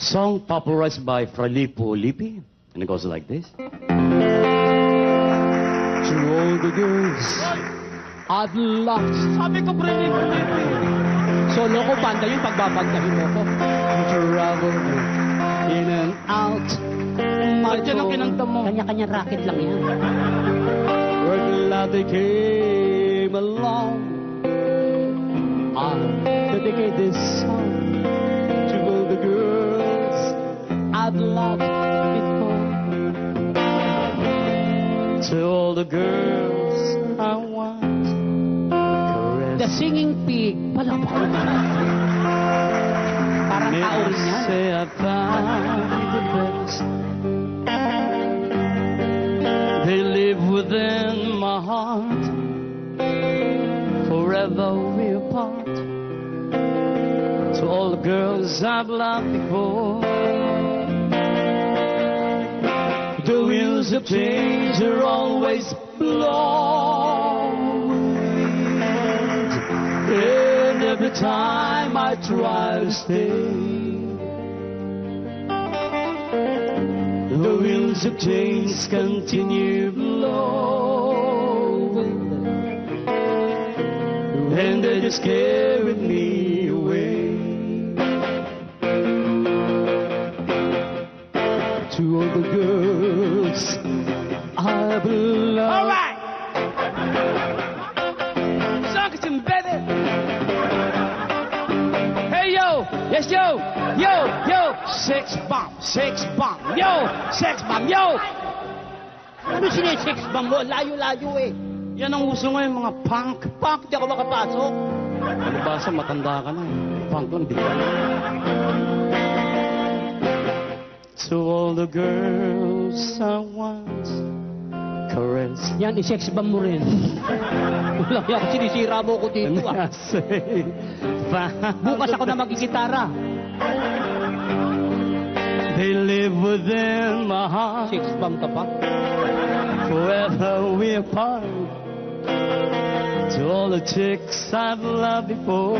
Song popularized by Filippo Lippi, and it goes like this. To all the girls I've lost. Sabi ko, Filippo Lippi. Solo ko, banda yung pagbabandahin mo ko. Travel in and out. Bakit yan ang kinanta mo? Kanya-kanya racket lang yan. We're glad they came along. I dedicate this song to all the girls I've loved before. To all the girls I want caress. The Singing Pig. Palakpakan mo na. Parang tao rin yan. Say I found the best. They live within my heart. Forever we're apart. To all the girls I've loved before. The wheels of change are always blowing. And every time I try to stay, the wheels of change continue blowing, and they just carried me away. To all the girls I've loved. All right. Suck it, baby. Hey, yo. Yes, yo. Yo, yo. Sex bomb. Sex bomb. Yo. Sex bomb. Yo. Ano sinesex bomb mo? Layo-layo eh. Yan ang uso ngayon, mga punk. Punk, di ako makapasok. Ano ba sa matanda ka na? Punk lang, di ba? To all the girls I once caressed. Yan, i-sex bomb mo rin. Walang yan, sinisira mo ko dito ah. Bukas ako na magigitara. They live within my heart. Sex bomb ka pa? Forever we apart. To all the chicks I've loved before.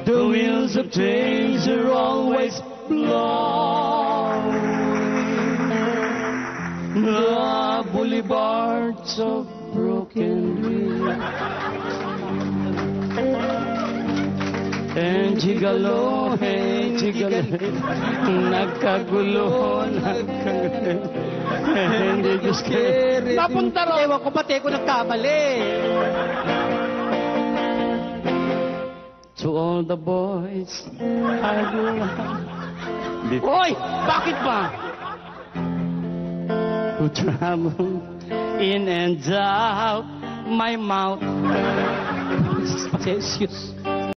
The wheels of change are always blowing. The boulevards of broken dreams. And gigalo, hey, gigalo, nagkagulo, nagkagulo, and they just can't. Napunta ro. Ewan ko pati ko nagkamali. To all the boys I love, Hoy, bakit ba? who travel in and out my mouth. Facetious.